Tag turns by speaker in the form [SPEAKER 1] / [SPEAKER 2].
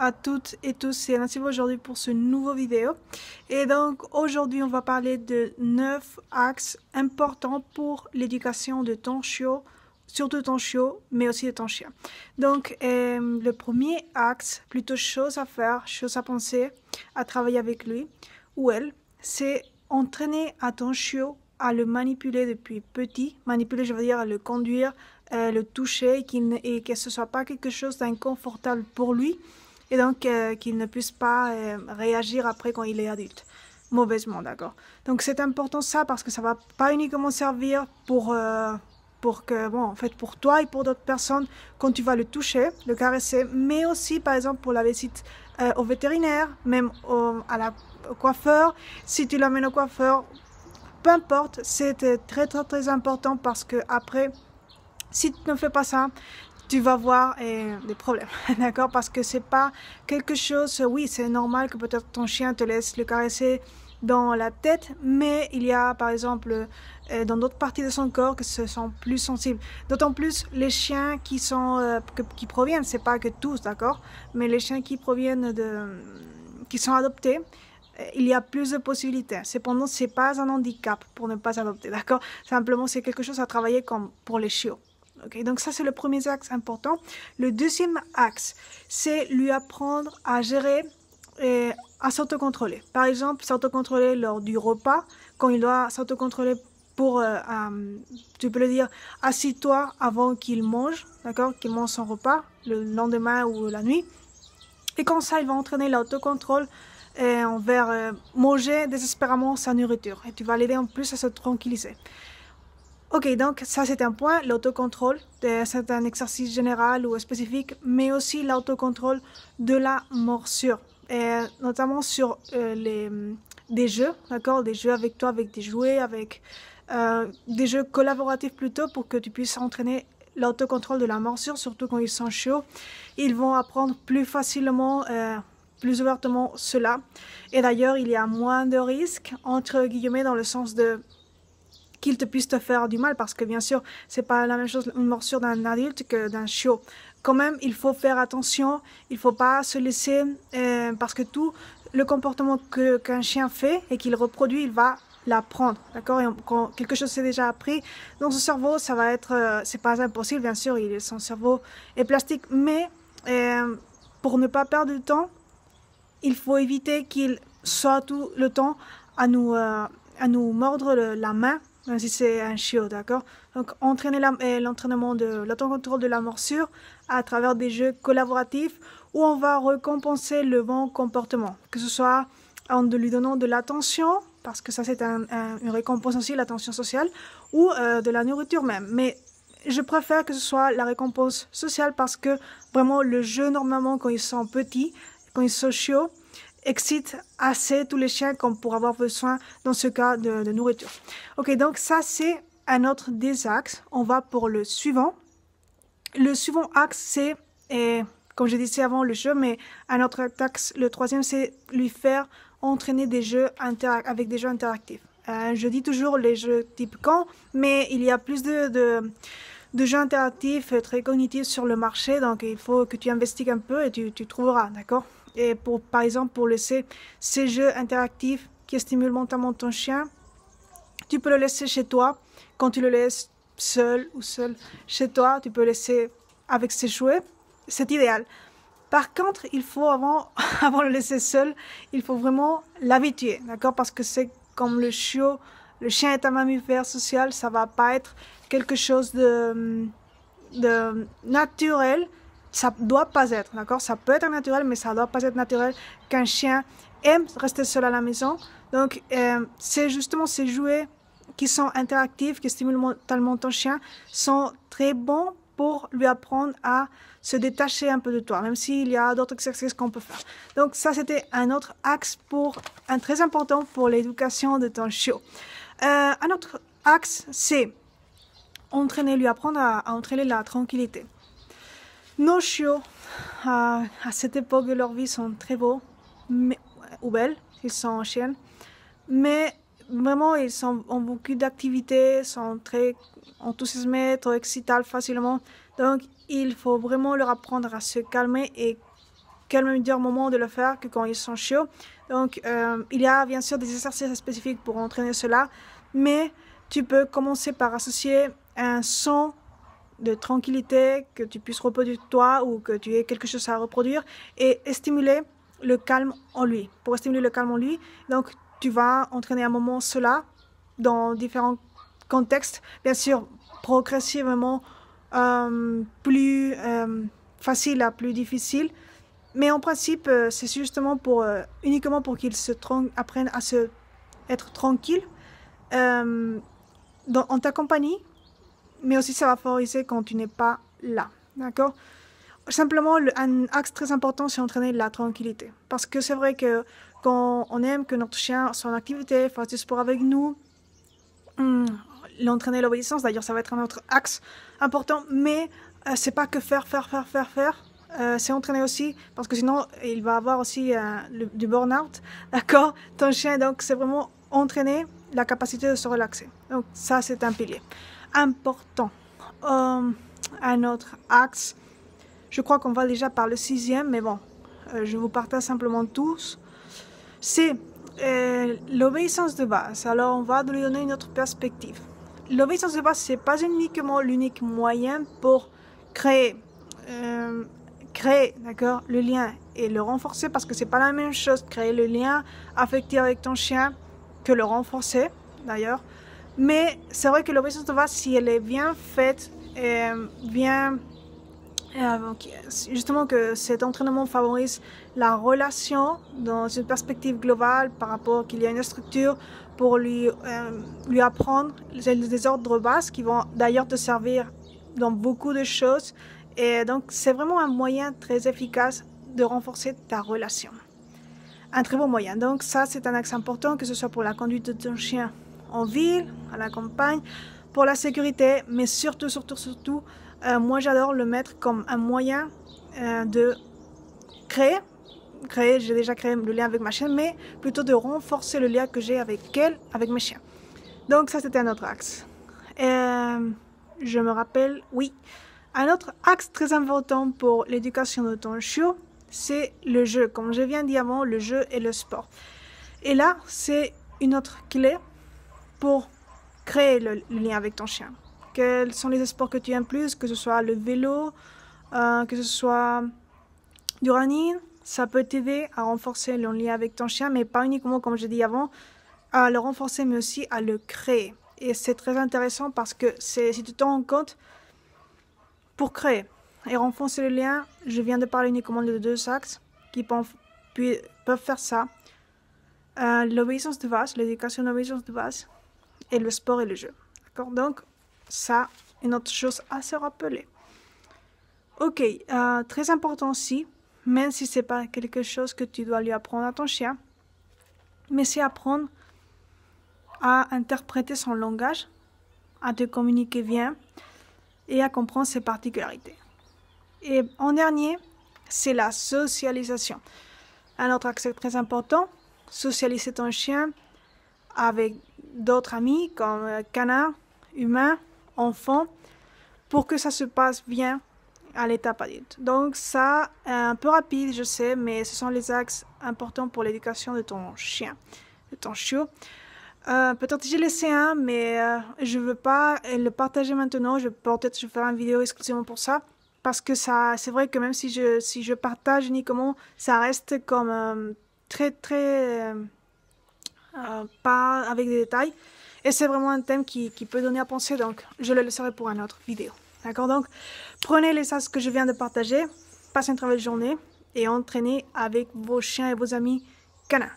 [SPEAKER 1] à toutes et tous, c'est Nancy aujourd'hui pour ce nouveau vidéo. Et donc aujourd'hui on va parler de 9 axes importants pour l'éducation de ton chiot, surtout ton chiot, mais aussi de ton chien. Donc le premier axe, plutôt chose à faire, chose à penser, à travailler avec lui ou elle, c'est entraîner à ton chiot à le manipuler depuis petit. Manipuler, je veux dire à le conduire, le toucher, et que ce ne soit pas quelque chose d'inconfortable pour lui, et donc qu'il ne puisse pas réagir après quand il est adulte, mauvaisement, d'accord. Donc c'est important ça, parce que ça va pas uniquement servir pour que, bon, en fait, pour toi et pour d'autres personnes, quand tu vas le toucher, le caresser, mais aussi, par exemple, pour la visite au vétérinaire, même au coiffeur, si tu l'amènes au coiffeur, peu importe, c'est très important, parce que après, si tu ne fais pas ça, tu vas voir des problèmes, d'accord? Parce que c'est pas quelque chose, oui, c'est normal que peut-être ton chien te laisse le caresser dans la tête, mais il y a par exemple dans d'autres parties de son corps que ce sont plus sensibles. D'autant plus les chiens qui sont qui proviennent, c'est pas que tous, d'accord? Mais les chiens qui proviennent qui sont adoptés, il y a plus de possibilités. Cependant, c'est pas un handicap pour ne pas adopter, d'accord? Simplement, c'est quelque chose à travailler comme pour les chiots. Okay, donc ça, c'est le premier axe important. Le deuxième axe, c'est lui apprendre à gérer et à s'autocontrôler. Par exemple, s'autocontrôler lors du repas, quand il doit s'autocontrôler pour, tu peux le dire, assis-toi avant qu'il mange, d'accord, qu'il mange son repas, le lendemain ou la nuit. Et comme ça, il va entraîner l'autocontrôle envers manger désespérément sa nourriture. Et tu vas l'aider en plus à se tranquilliser. Ok, donc ça c'est un point, l'autocontrôle, c'est un exercice général ou spécifique, mais aussi l'autocontrôle de la morsure, et notamment sur des jeux, d'accord, des jeux avec toi, avec des jouets, avec des jeux collaboratifs plutôt, pour que tu puisses entraîner l'autocontrôle de la morsure, surtout quand ils sont chauds. Ils vont apprendre plus facilement, plus ouvertement cela, et d'ailleurs il y a moins de risques, entre guillemets, dans le sens de qu'il te puisse te faire du mal, parce que bien sûr, c'est pas la même chose une morsure d'un adulte que d'un chiot. Quand même, il faut faire attention, il faut pas se laisser, parce que tout le comportement qu'un chien fait et qu'il reproduit, il va l'apprendre, d'accord? Et quand quelque chose s'est déjà appris dans son cerveau, ça va être, c'est pas impossible, bien sûr, son cerveau est plastique, mais pour ne pas perdre du temps, il faut éviter qu'il soit tout le temps à nous mordre la main, même si c'est un chiot, d'accord? Donc, entraîner l'entraînement de l'autocontrôle de la morsure à travers des jeux collaboratifs où on va récompenser le bon comportement, que ce soit en lui donnant de l'attention, parce que ça c'est une récompense aussi, l'attention sociale, ou de la nourriture même. Mais je préfère que ce soit la récompense sociale, parce que vraiment le jeu, normalement, quand ils sont petits, quand ils sont chiots, excite assez tous les chiens comme pour avoir besoin, dans ce cas, de nourriture. Ok, donc ça c'est un autre des axes. On va pour le suivant. Le suivant axe, c'est, comme je disais avant, le jeu, mais un autre axe, le troisième, c'est lui faire entraîner des jeux avec des jeux interactifs. Je dis toujours les jeux type camp, mais il y a plus de jeux interactifs très cognitifs sur le marché, donc il faut que tu investigues un peu et tu trouveras, d'accord? Et par exemple, pour laisser ces jeux interactifs qui stimulent mentalement ton chien, tu peux le laisser chez toi. Quand tu le laisses seul ou seul chez toi, tu peux le laisser avec ses jouets. C'est idéal. Par contre, il faut avant de le laisser seul, il faut vraiment l'habituer, d'accord? Parce que c'est comme le chiot, le chien est un mammifère social, ça va pas être quelque chose de naturel. Ça doit pas être, d'accord? Ça peut être naturel, mais ça doit pas être naturel qu'un chien aime rester seul à la maison. Donc, c'est justement ces jouets qui sont interactifs, qui stimulent mentalement ton chien, sont très bons pour lui apprendre à se détacher un peu de toi, même s'il y a d'autres exercices qu'on peut faire. Donc, ça, c'était un autre axe très important pour l'éducation de ton chiot. Un autre axe, c'est lui apprendre à entraîner la tranquillité. Nos chiots, à cette époque de leur vie, sont très beaux, ou belles, ils sont chiennes, mais vraiment, ils ont beaucoup d'activités, sont très enthousiasmés, très excitables facilement. Donc, il faut vraiment leur apprendre à se calmer et quel meilleur moment de le faire que quand ils sont chiots. Donc, il y a bien sûr des exercices spécifiques pour entraîner cela, mais tu peux commencer par associer un son de tranquillité, que tu puisses reproduire toi ou que tu aies quelque chose à reproduire et stimuler le calme en lui. Pour stimuler le calme en lui, donc tu vas entraîner un moment cela dans différents contextes, bien sûr progressivement plus facile à plus difficile, mais en principe c'est justement pour uniquement pour qu'ils apprennent à être tranquilles en ta compagnie, mais aussi ça va favoriser quand tu n'es pas là, d'accord? Simplement, un axe très important, c'est entraîner la tranquillité. Parce que c'est vrai que quand on aime que notre chien soit en activité, fasse du sport avec nous, l'entraîner l'obéissance, d'ailleurs ça va être un autre axe important, mais c'est pas que faire, c'est entraîner aussi, parce que sinon il va avoir aussi du burn-out, d'accord, ton chien, donc c'est vraiment entraîner la capacité de se relaxer. Donc ça c'est un pilier important. Un autre axe, je crois qu'on va déjà par le 6e, mais bon, je vous partage simplement tous, c'est l'obéissance de base. Alors on va lui donner une autre perspective. L'obéissance de base, c'est pas uniquement l'unique moyen pour créer d'accord, le lien et le renforcer, parce que c'est pas la même chose créer le lien affectif avec ton chien que le renforcer d'ailleurs. Mais c'est vrai que l'obéissance de base, si elle est bien faite, justement que cet entraînement favorise la relation dans une perspective globale par rapport qu'il y a une structure pour lui apprendre des ordres bases qui vont d'ailleurs te servir dans beaucoup de choses. Et donc c'est vraiment un moyen très efficace de renforcer ta relation. Un très bon moyen. Donc ça c'est un axe important, que ce soit pour la conduite de ton chien en ville, à la campagne, pour la sécurité, mais surtout, moi j'adore le mettre comme un moyen de créer, j'ai déjà créé le lien avec ma chienne, mais plutôt de renforcer le lien que j'ai avec elle, avec mes chiens. Donc ça c'était un autre axe. Je me rappelle, oui, un autre axe très important pour l'éducation de ton chiot, c'est le jeu. Comme je viens de dire avant, le jeu et le sport. Et là, c'est une autre clé pour créer le lien avec ton chien. Quels sont les sports que tu aimes plus, que ce soit le vélo, que ce soit du running, ça peut t'aider à renforcer le lien avec ton chien, mais pas uniquement, comme je dis avant, à le renforcer, mais aussi à le créer. Et c'est très intéressant parce que si tu te rends compte, pour créer et renforcer le lien, je viens de parler uniquement de 2 axes qui peuvent faire ça. L'obéissance de base, l'éducation d'obéissance de base, et le sport et le jeu. D'accord? Donc, ça, une autre chose à se rappeler. Ok, très important aussi, même si c'est pas quelque chose que tu dois lui apprendre à ton chien, mais c'est apprendre à interpréter son langage, à te communiquer bien et à comprendre ses particularités. Et en dernier, c'est la socialisation. Un autre axe très important, socialiser ton chien avec d'autres amis comme canards, humains, enfants, pour que ça se passe bien à l'étape adulte. Donc ça, un peu rapide, je sais, mais ce sont les axes importants pour l'éducation de ton chien, de ton chiot. Peut-être j'ai laissé un, mais je ne veux pas le partager maintenant. Peut-être je vais faire une vidéo exclusivement pour ça, parce que ça, c'est vrai que même si je partage uniquement, ça reste comme très pas avec des détails, et c'est vraiment un thème qui peut donner à penser, donc je le laisserai pour une autre vidéo. D'accord? Donc prenez les axes que je viens de partager, passez une très belle journée et entraînez avec vos chiens et vos amis canins.